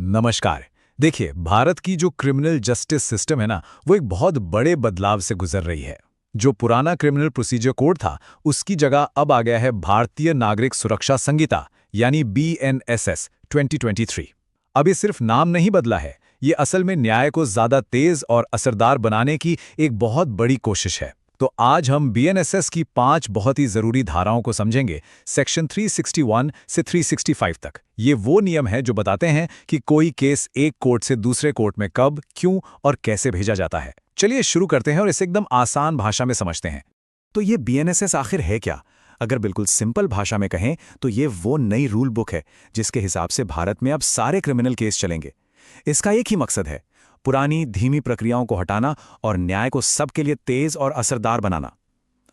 नमस्कार। देखिए, भारत की जो क्रिमिनल जस्टिस सिस्टम है ना, वो एक बहुत बड़े बदलाव से गुजर रही है। जो पुराना क्रिमिनल प्रोसीजर कोड था, उसकी जगह अब आ गया है भारतीय नागरिक सुरक्षा संहिता, यानी BNSS 2023। अब ये सिर्फ नाम नहीं बदला है, ये असल में न्याय को ज्यादा तेज और असरदार बनाने की एक बहुत बड़ी कोशिश है। तो आज हम BNSS की 5 बहुत ही जरूरी धाराओं को समझेंगे, सेक्शन 361 से 365 तक। ये वो नियम है जो बताते हैं कि कोई केस एक कोर्ट से दूसरे कोर्ट में कब, क्यों और कैसे भेजा जाता है। चलिए शुरू करते हैं और इसे एकदम आसान भाषा में समझते हैं। तो ये BNSS आखिर है क्या? अगर बिल्कुल सिंपल भाषा में कहें तो ये वो नई रूल बुक है जिसके हिसाब से भारत में अब सारे क्रिमिनल केस चलेंगे। इसका एक ही मकसद है, पुरानी धीमी प्रक्रियाओं को हटाना और न्याय को सबके लिए तेज और असरदार बनाना।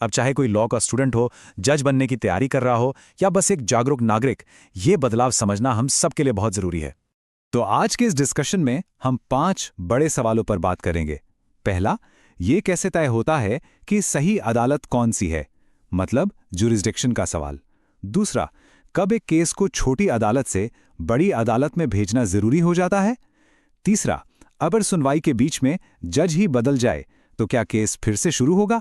अब चाहे कोई लॉ का स्टूडेंट हो, जज बनने की तैयारी कर रहा हो या बस एक जागरूक नागरिक, ये बदलाव समझना हम सबके लिए बहुत जरूरी है। तो आज के इस डिस्कशन में हम 5 बड़े सवालों पर बात करेंगे। पहला, ये कैसे तय होता है कि सही अदालत कौन सी है, मतलब ज्यूरिसडिक्शन का सवाल। दूसरा, कब एक केस को छोटी अदालत से बड़ी अदालत में भेजना जरूरी हो जाता है। तीसरा, अगर सुनवाई के बीच में जज ही बदल जाए तो क्या केस फिर से शुरू होगा।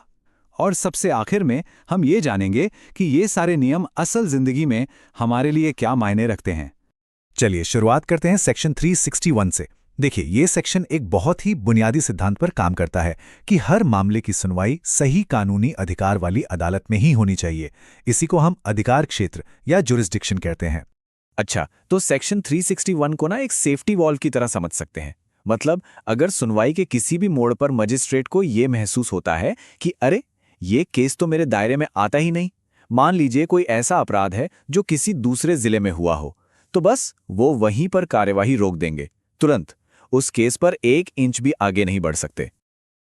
और सबसे आखिर में हम ये जानेंगे कि ये सारे नियम असल जिंदगी में हमारे लिए क्या मायने रखते हैं। चलिए शुरुआत करते हैं सेक्शन 361 से। देखिए, ये सेक्शन एक बहुत ही बुनियादी सिद्धांत पर काम करता है कि हर मामले की सुनवाई सही कानूनी अधिकार वाली अदालत में ही होनी चाहिए। इसी को हम अधिकार क्षेत्र या जुरिस्डिक्शन कहते हैं। अच्छा, तो सेक्शन 361 को ना एक सेफ्टी वॉल्व की तरह समझ सकते हैं। मतलब अगर सुनवाई के किसी भी मोड़ पर मजिस्ट्रेट को ये महसूस होता है कि अरे, ये केस तो मेरे दायरे में आता ही नहीं, मान लीजिए कोई ऐसा अपराध है जो किसी दूसरे जिले में हुआ हो, तो बस वो वहीं पर कार्यवाही रोक देंगे, तुरंत। उस केस पर 1 इंच भी आगे नहीं बढ़ सकते।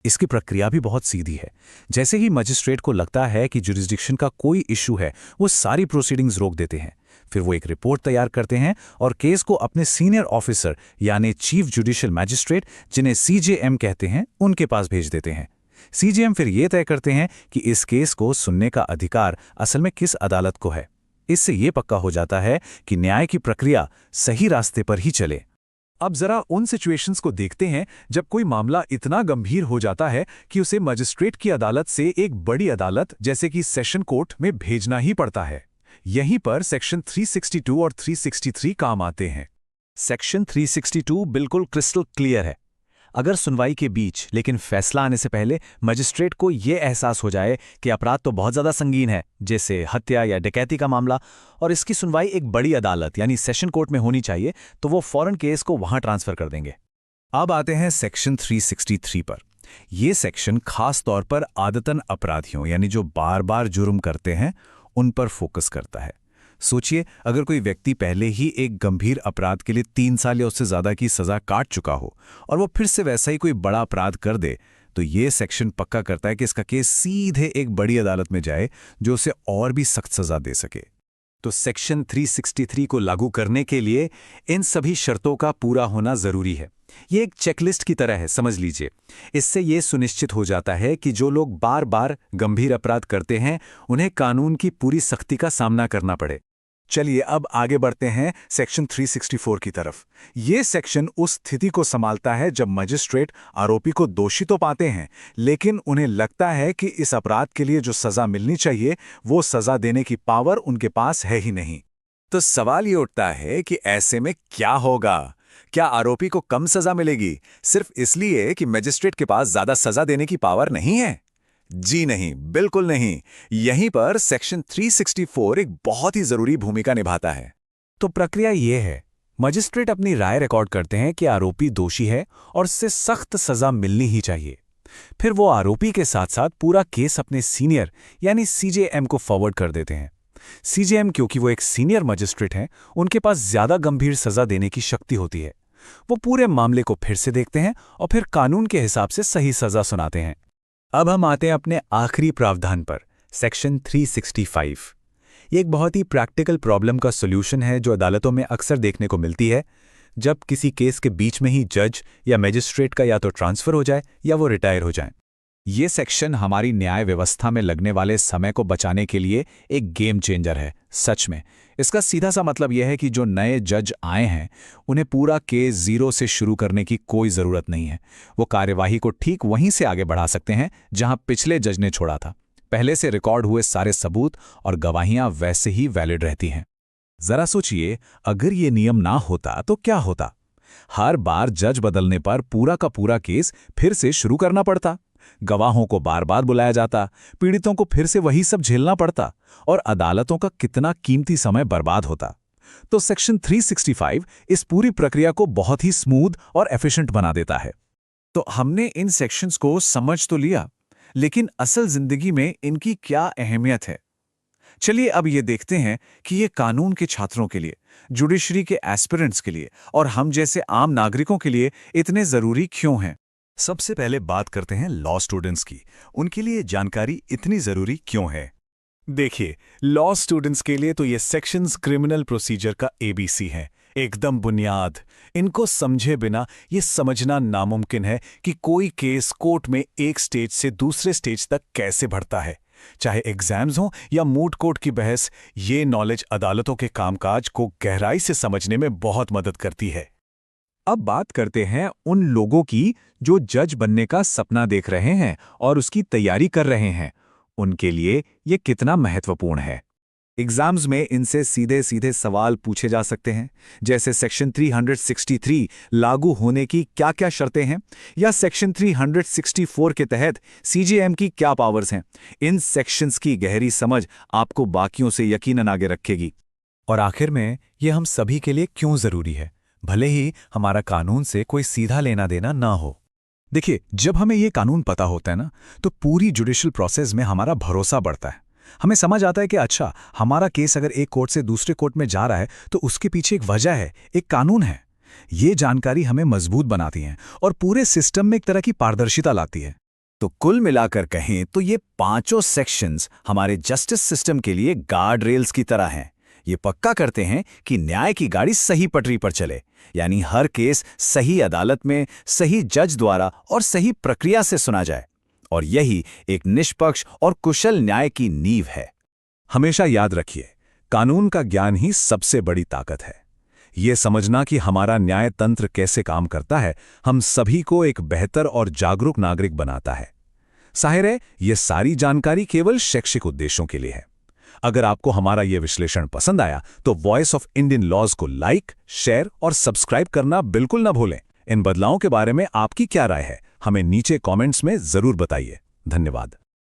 इसकी प्रक्रिया भी बहुत सीधी है। जैसे ही मजिस्ट्रेट को लगता है कि जुरिस्डिक्शन का कोई इशू है, वो सारी प्रोसीडिंग्स रोक देते हैं। फिर वो एक रिपोर्ट तैयार करते हैं और केस को अपने सीनियर ऑफिसर यानी चीफ जुडिशियल मैजिस्ट्रेट, जिन्हें CJM कहते हैं, उनके पास भेज देते हैं। CJM फिर ये तय करते हैं कि इस केस को सुनने का अधिकार असल में किस अदालत को है। इससे ये पक्का हो जाता है कि न्याय की प्रक्रिया सही रास्ते पर ही चले। अब जरा उन सिचुएशंस को देखते हैं जब कोई मामला इतना गंभीर हो जाता है कि उसे मजिस्ट्रेट की अदालत से एक बड़ी अदालत जैसे कि सेशन कोर्ट में भेजना ही पड़ता है। यहीं पर सेक्शन 362 और 363 काम आते हैं। सेक्शन 362 बिल्कुल क्रिस्टल क्लियर है। अगर सुनवाई के बीच लेकिन फैसला आने से पहले मजिस्ट्रेट को यह एहसास हो जाए कि अपराध तो बहुत ज्यादा संगीन है, जैसे हत्या या डकैती का मामला, और इसकी सुनवाई एक बड़ी अदालत यानी सेशन कोर्ट में होनी चाहिए, तो वो फौरन केस को वहां ट्रांसफर कर देंगे। अब आते हैं सेक्शन 363 पर। यह सेक्शन खास तौर पर आदतन अपराधियों यानी जो बार बार जुर्म करते हैं, उन पर फोकस करता है। सोचिए, अगर कोई व्यक्ति पहले ही एक गंभीर अपराध के लिए 3 साल या उससे ज्यादा की सजा काट चुका हो और वो फिर से वैसा ही कोई बड़ा अपराध कर दे, तो ये सेक्शन पक्का करता है कि इसका केस सीधे एक बड़ी अदालत में जाए जो उसे और भी सख्त सजा दे सके। तो सेक्शन 363 को लागू करने के लिए इन सभी शर्तों का पूरा होना जरूरी है। ये एक चेकलिस्ट की तरह है, समझ लीजिए। इससे ये सुनिश्चित हो जाता है कि जो लोग बार बार गंभीर अपराध करते हैं, उन्हें कानून की पूरी सख्ती का सामना करना पड़े। चलिए अब आगे बढ़ते हैं सेक्शन 364 की तरफ। ये सेक्शन उस स्थिति को संभालता है जब मजिस्ट्रेट आरोपी को दोषी तो पाते हैं, लेकिन उन्हें लगता है कि इस अपराध के लिए जो सजा मिलनी चाहिए, वो सजा देने की पावर उनके पास है ही नहीं। तो सवाल ये उठता है कि ऐसे में क्या होगा? क्या आरोपी को कम सजा मिलेगी सिर्फ इसलिए कि मजिस्ट्रेट के पास ज्यादा सजा देने की पावर नहीं है? जी नहीं, बिल्कुल नहीं। यहीं पर सेक्शन 364 एक बहुत ही जरूरी भूमिका निभाता है। तो प्रक्रिया ये है, मजिस्ट्रेट अपनी राय रिकॉर्ड करते हैं कि आरोपी दोषी है और उससे सख्त सजा मिलनी ही चाहिए। फिर वो आरोपी के साथ साथ पूरा केस अपने सीनियर यानी CJM को फॉरवर्ड कर देते हैं। CJM, क्योंकि वो एक सीनियर मजिस्ट्रेट हैं, उनके पास ज्यादा गंभीर सजा देने की शक्ति होती है। वो पूरे मामले को फिर से देखते हैं और फिर कानून के हिसाब से सही सजा सुनाते हैं। अब हम आते हैं अपने आखिरी प्रावधान पर, सेक्शन 365। ये एक बहुत ही प्रैक्टिकल प्रॉब्लम का सॉल्यूशन है जो अदालतों में अक्सर देखने को मिलती है, जब किसी केस के बीच में ही जज या मजिस्ट्रेट का या तो ट्रांसफर हो जाए या वो रिटायर हो जाए। ये सेक्शन हमारी न्याय व्यवस्था में लगने वाले समय को बचाने के लिए एक गेम चेंजर है। सच में इसका सीधा सा मतलब यह है कि जो नए जज आए हैं उन्हें पूरा केस जीरो से शुरू करने की कोई ज़रूरत नहीं है। वो कार्यवाही को ठीक वहीं से आगे बढ़ा सकते हैं जहां पिछले जज ने छोड़ा था। पहले से रिकॉर्ड हुए सारे सबूत और गवाहियां वैसे ही वैलिड रहती हैं। जरा सोचिए, अगर ये नियम ना होता तो क्या होता? हर बार जज बदलने पर पूरा का पूरा केस फिर से शुरू करना पड़ता, गवाहों को बार बार बुलाया जाता, पीड़ितों को फिर से वही सब झेलना पड़ता और अदालतों का कितना कीमती समय बर्बाद होता। तो सेक्शन 365 इस पूरी प्रक्रिया को बहुत ही स्मूथ और एफिशिएंट बना देता है। तो हमने इन सेक्शंस को समझ तो लिया, लेकिन असल जिंदगी में इनकी क्या अहमियत है? चलिए अब ये देखते हैं कि ये कानून के छात्रों के लिए, जुडिशरी के एस्पिरेंट्स के लिए और हम जैसे आम नागरिकों के लिए इतने जरूरी क्यों हैं। सबसे पहले बात करते हैं लॉ स्टूडेंट्स की। उनके लिए जानकारी इतनी जरूरी क्यों है? देखिए, लॉ स्टूडेंट्स के लिए तो ये सेक्शंस क्रिमिनल प्रोसीजर का एबीसी हैं, एकदम बुनियाद। इनको समझे बिना ये समझना नामुमकिन है कि कोई केस कोर्ट में एक स्टेज से दूसरे स्टेज तक कैसे बढ़ता है। चाहे एग्जाम्स हो या मूट कोर्ट की बहस, ये नॉलेज अदालतों के कामकाज को गहराई से समझने में बहुत मदद करती है। अब बात करते हैं उन लोगों की जो जज बनने का सपना देख रहे हैं और उसकी तैयारी कर रहे हैं। उनके लिए ये कितना महत्वपूर्ण है। एग्जाम्स में इनसे सीधे सीधे सवाल पूछे जा सकते हैं, जैसे सेक्शन 363 लागू होने की क्या क्या शर्तें हैं, या सेक्शन 364 के तहत सीजेएम की क्या पावर्स हैं। इन सेक्शंस की गहरी समझ आपको बाकियों से यकीनन आगे रखेगी। और आखिर में ये हम सभी के लिए क्यों जरूरी है, भले ही हमारा कानून से कोई सीधा लेना देना ना हो। देखिए, जब हमें ये कानून पता होता है ना, तो पूरी जुडिशियल प्रोसेस में हमारा भरोसा बढ़ता है। हमें समझ आता है कि अच्छा, हमारा केस अगर एक कोर्ट से दूसरे कोर्ट में जा रहा है तो उसके पीछे एक वजह है, एक कानून है। ये जानकारी हमें मजबूत बनाती है और पूरे सिस्टम में एक तरह की पारदर्शिता लाती है। तो कुल मिलाकर कहें तो ये पांचों सेक्शंस हमारे जस्टिस सिस्टम के लिए गार्ड रेल्स की तरह हैं। ये पक्का करते हैं कि न्याय की गाड़ी सही पटरी पर चले, यानी हर केस सही अदालत में, सही जज द्वारा और सही प्रक्रिया से सुना जाए। और यही एक निष्पक्ष और कुशल न्याय की नींव है। हमेशा याद रखिए, कानून का ज्ञान ही सबसे बड़ी ताकत है। ये समझना कि हमारा न्याय तंत्र कैसे काम करता है, हम सभी को एक बेहतर और जागरूक नागरिक बनाता है। जाहिर है, ये सारी जानकारी केवल शैक्षिक उद्देश्यों के लिए है। अगर आपको हमारा ये विश्लेषण पसंद आया तो वॉइस ऑफ इंडियन लॉज को लाइक, शेयर और सब्सक्राइब करना बिल्कुल न भूलें। इन बदलावों के बारे में आपकी क्या राय है, हमें नीचे कमेंट्स में जरूर बताइए। धन्यवाद।